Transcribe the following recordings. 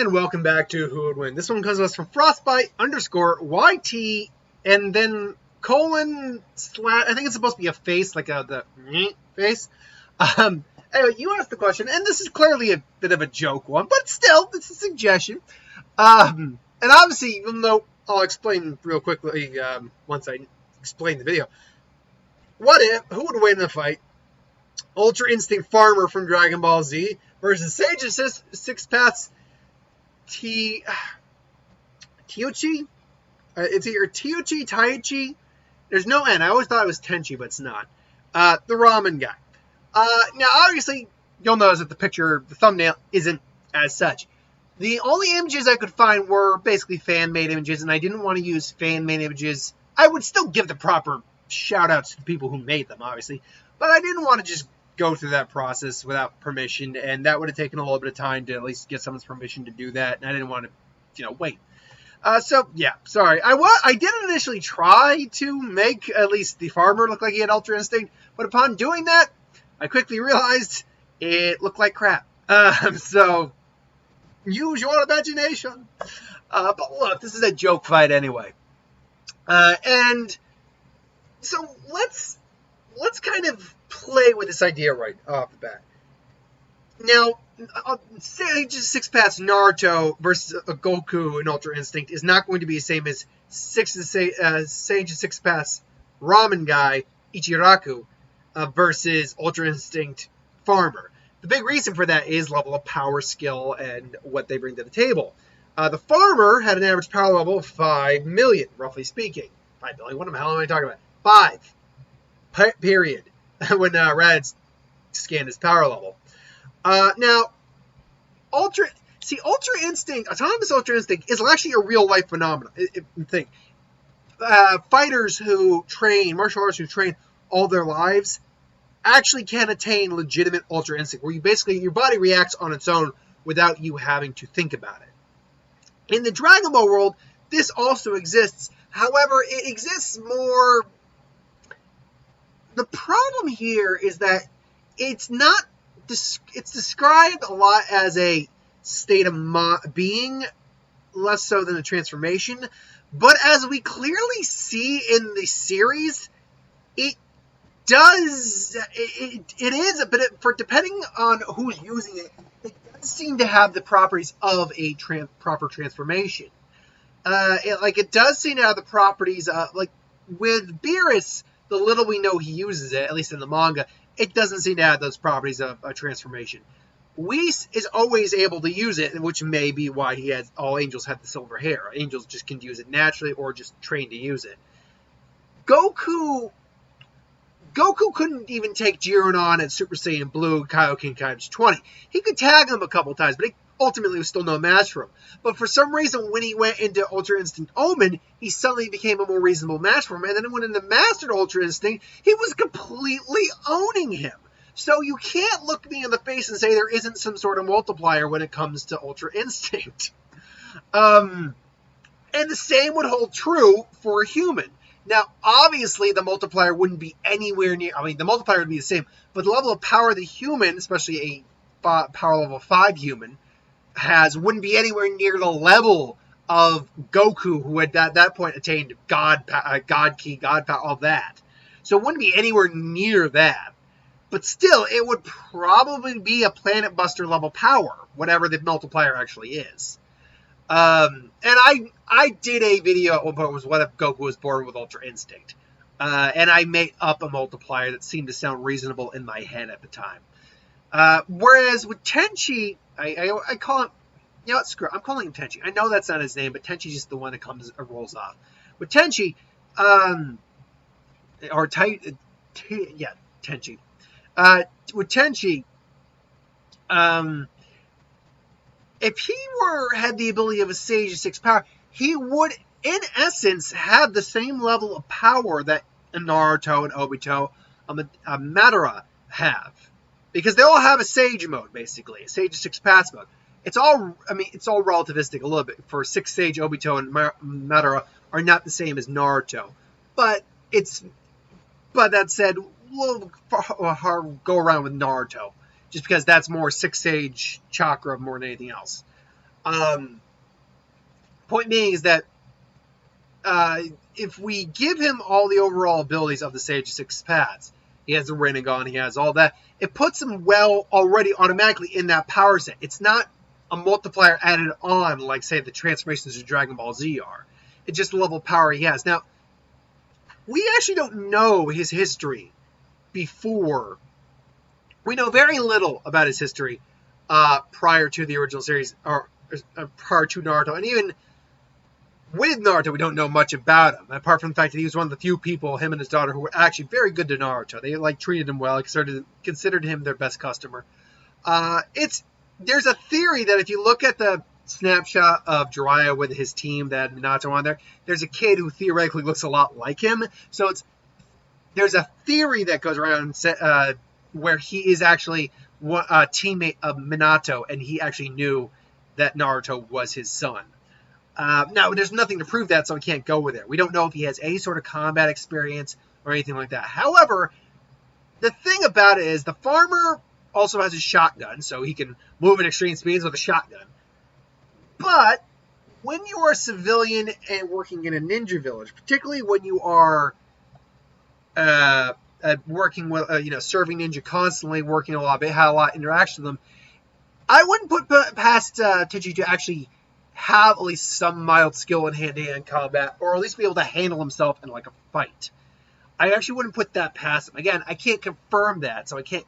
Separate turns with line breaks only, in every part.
And welcome back to Who Would Win. This one comes to us from Frostbite_YT and then colon slash, I think it's supposed to be a face, like the face. Anyway, you asked the question, and this is clearly a bit of a joke one, but still, it's a suggestion. And obviously, even though I'll explain real quickly once I explain the video. Who would win in a fight? Ultra Instinct Farmer from Dragon Ball Z versus Sage of Six Paths Tiochi? It's either Tiochi, Taichi. There's no N. I always thought it was Tenchi, but it's not. The ramen guy. Now, obviously, you'll notice that the thumbnail, isn't as such. The only images I could find were basically fan-made images, and I didn't want to use fan-made images. I would still give the proper shout-outs to the people who made them, obviously. But I didn't want to just go through that process without permission, and that would have taken a little bit of time to at least get someone's permission to do that, and I didn't want to, wait. So, yeah, sorry. I did initially try to make at least the farmer look like he had Ultra Instinct, but upon doing that, I quickly realized it looked like crap. So, use your imagination. But look, this is a joke fight anyway. And so let's kind of play with this idea right off the bat. Now, Sage of Six Paths Naruto versus a Goku in Ultra Instinct is not going to be the same as Sage of Six Paths Ramen guy Ichiraku versus Ultra Instinct Farmer. The big reason for that is level of power, skill, and what they bring to the table. The Farmer had an average power level of 5 million, roughly speaking. 5 million? What the hell am I talking about? 5. Period. When Rad's scanned his power level. Now, Autonomous Ultra Instinct is actually a real-life phenomenon. Think. Fighters who train, martial artists who train all their lives, actually can attain legitimate Ultra Instinct, where your body reacts on its own without you having to think about it. In the Dragon Ball world, this also exists. However, it exists more. The problem here is that it's described a lot as a state of being, less so than a transformation. But as we clearly see in the series, it is, but depending on who's using it, it does seem to have the properties of a proper transformation. It does seem to have the properties, like with Beerus, the little we know he uses it, at least in the manga, it doesn't seem to have those properties of a transformation. Whis is always able to use it, which may be why all angels have the silver hair. Angels just can use it naturally or just train to use it. Goku couldn't even take Jiren on at Super Saiyan Blue Kaioken times 20. He could tag him a couple times, but he ultimately was still no match for him. But for some reason, when he went into Ultra Instinct Omen, he suddenly became a more reasonable match for him. And then when in the Mastered Ultra Instinct, he was completely owning him. So you can't look me in the face and say there isn't some sort of multiplier when it comes to Ultra Instinct. And the same would hold true for a human. Now, obviously, the multiplier wouldn't be anywhere near. The multiplier would be the same, but the level of power the human, especially a power level 5 human, wouldn't be anywhere near the level of Goku, who had at that point attained God Ki, God power, all that. So it wouldn't be anywhere near that. But still, it would probably be a Planet Buster level power, whatever the multiplier actually is. And I did a video about what if Goku was born with Ultra Instinct. And I made up a multiplier that seemed to sound reasonable in my head at the time. Whereas with Tenchi, I call him, screw it, I'm calling him Tenchi. I know that's not his name, but Tenchi's just the one that rolls off. With Tenchi, Tenchi. With Tenchi, if he had the ability of a Sage of 6 power, he would, in essence, have the same level of power that Naruto and Obito and Madara have. Because they all have a Sage mode, basically. A Sage of 6 Paths mode. It's all relativistic a little bit. For 6 Sage, Obito and Madara are not the same as Naruto. But that said, we'll go around with Naruto. Just because that's more 6 Sage chakra more than anything else. Point being is that if we give him all the overall abilities of the Sage of Six Paths, he has the Rinnegan, he has all that, it puts him well already automatically in that power set. It's not a multiplier added on like, say, the transformations of Dragon Ball Z are. It's just the level of power he has. Now, we actually don't know his history before. We know very little about his history prior to the original series, or prior to Naruto, and even with Naruto, we don't know much about him, apart from the fact that he was one of the few people, him and his daughter, who were actually very good to Naruto. They treated him well, considered him their best customer. There's a theory that if you look at the snapshot of Jiraiya with his team that had Minato on there, there's a kid who theoretically looks a lot like him. So there's a theory that goes around where he is actually a teammate of Minato, and he actually knew that Naruto was his son. Now, there's nothing to prove that, so we can't go with it. We don't know if he has any sort of combat experience or anything like that. However, the thing about it is the farmer also has a shotgun, so he can move at extreme speeds with a shotgun. But when you are a civilian and working in a ninja village, particularly when you are working with, serving ninja constantly, working a lot, had a lot of interaction with them, I wouldn't put past Tenchi to actually have at least some mild skill in hand-to-hand combat, or at least be able to handle himself in like a fight. I actually wouldn't put that past him. Again, I can't confirm that, so I can't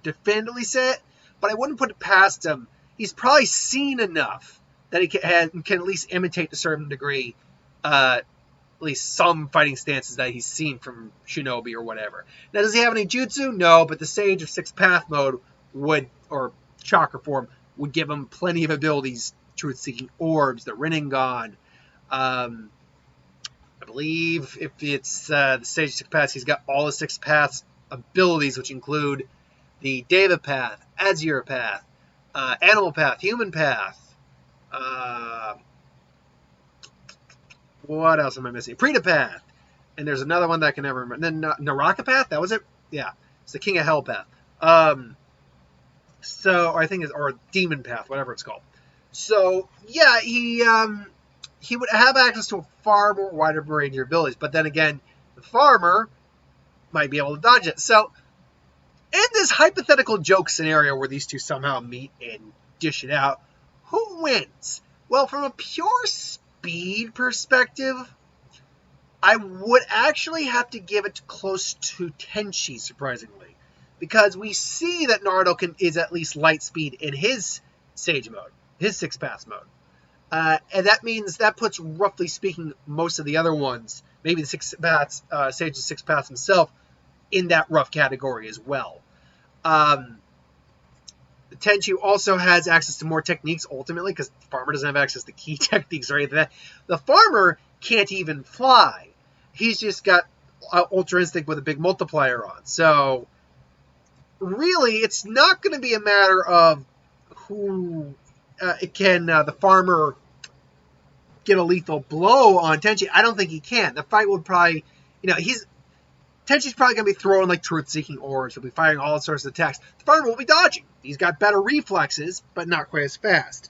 definitively say it, but I wouldn't put it past him. He's probably seen enough that he can at least imitate to a certain degree, at least some fighting stances that he's seen from Shinobi or whatever. Now, does he have any jutsu? No, but the Sage of Six Path mode would, or chakra form, would give him plenty of abilities. Truth-seeking orbs, the Rinnegan. I believe if it's the Sage of Six Paths, he's got all the Six Paths abilities, which include the Deva Path, Azure Path, Animal Path, Human Path. What else am I missing? Preta Path. And there's another one that I can never remember. And then Naraka Path, that was it? Yeah. It's the King of Hell Path. Or I think it's, or Demon Path, whatever it's called. So, yeah, he would have access to a far more wider range of abilities. But then again, the farmer might be able to dodge it. So, in this hypothetical joke scenario where these two somehow meet and dish it out, who wins? Well, from a pure speed perspective, I would actually have to give it close to Tenchi, surprisingly. Because we see that Naruto is at least light speed in his Sage mode. His Six Paths mode. And that means that puts, roughly speaking, most of the other ones, maybe the Six Paths, Sage of Six Paths himself, in that rough category as well. Tenchi also has access to more techniques, ultimately, because the farmer doesn't have access to key techniques or anything like that. The farmer can't even fly. He's just got Ultra Instinct with a big multiplier on. So, really, it's not going to be a matter of who... can the farmer get a lethal blow on Tenchi? I don't think he can. The fight would probably, Tenchi's probably going to be throwing like truth-seeking orbs. He'll be firing all sorts of attacks. The farmer will be dodging. He's got better reflexes, but not quite as fast.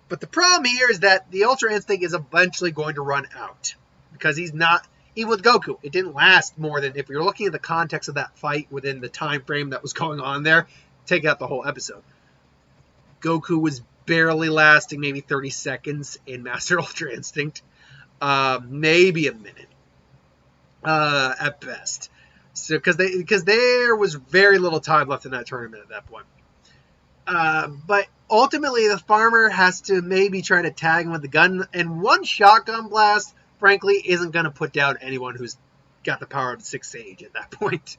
But the problem here is that the Ultra Instinct is eventually going to run out. Because he's not, even with Goku, it didn't last more than, if you're looking at the context of that fight within the time frame that was going on there, take out the whole episode. Goku was barely lasting maybe 30 seconds in Master Ultra Instinct. Maybe a minute. At best. So, because there was very little time left in that tournament at that point. But ultimately, the farmer has to maybe try to tag him with the gun. And one shotgun blast, frankly, isn't going to put down anyone who's got the power of the Sixth Sage at that point.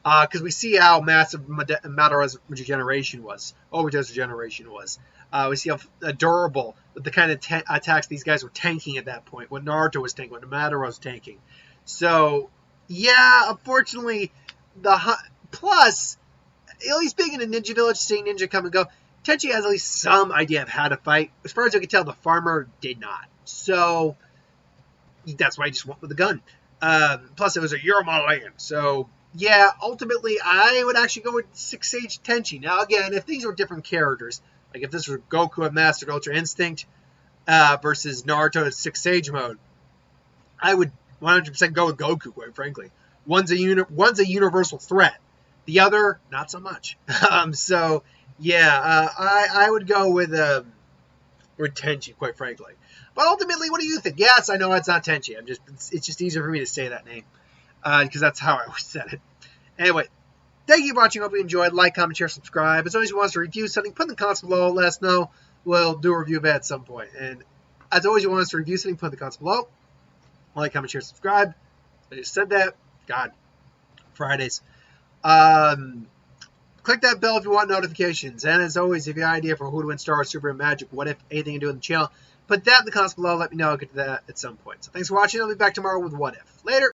Because we see how massive Madara's regeneration was. Obito's regeneration was. We see how durable the kind of attacks these guys were tanking at that point. What Naruto was tanking, what Madara was tanking. So, yeah, unfortunately, plus, at least being in a ninja village, seeing ninja come and go, Tenchi has at least some idea of how to fight. As far as I can tell, the farmer did not. So, that's why he just went with the gun. Plus, it was a You're my land. So, yeah, ultimately, I would actually go with Six Sage Tenchi. Now, again, if these were different characters, Like if this were Goku had mastered Ultra Instinct versus Naruto 6 Sage Mode, I would 100% go with Goku, quite frankly. One's a universal threat. The other, not so much. I would go with Tenchi, quite frankly. But ultimately, what do you think? Yes, I know it's not Tenchi. It's just easier for me to say that name because that's how I always said it. Anyway, thank you for watching. Hope you enjoyed. Like, comment, share, subscribe. As always, if you want us to review something, put in the comments below. Let us know. We'll do a review of it at some point. And as always, if you want us to review something, put in the comments below. Like, comment, share, subscribe. I just said that. God. Fridays. Click that bell if you want notifications. And as always, if you have an idea for who to win Star Wars, Super, and Magic, what if, anything you do in the channel, put that in the comments below. Let me know. I'll get to that at some point. So thanks for watching. I'll be back tomorrow with What If. Later.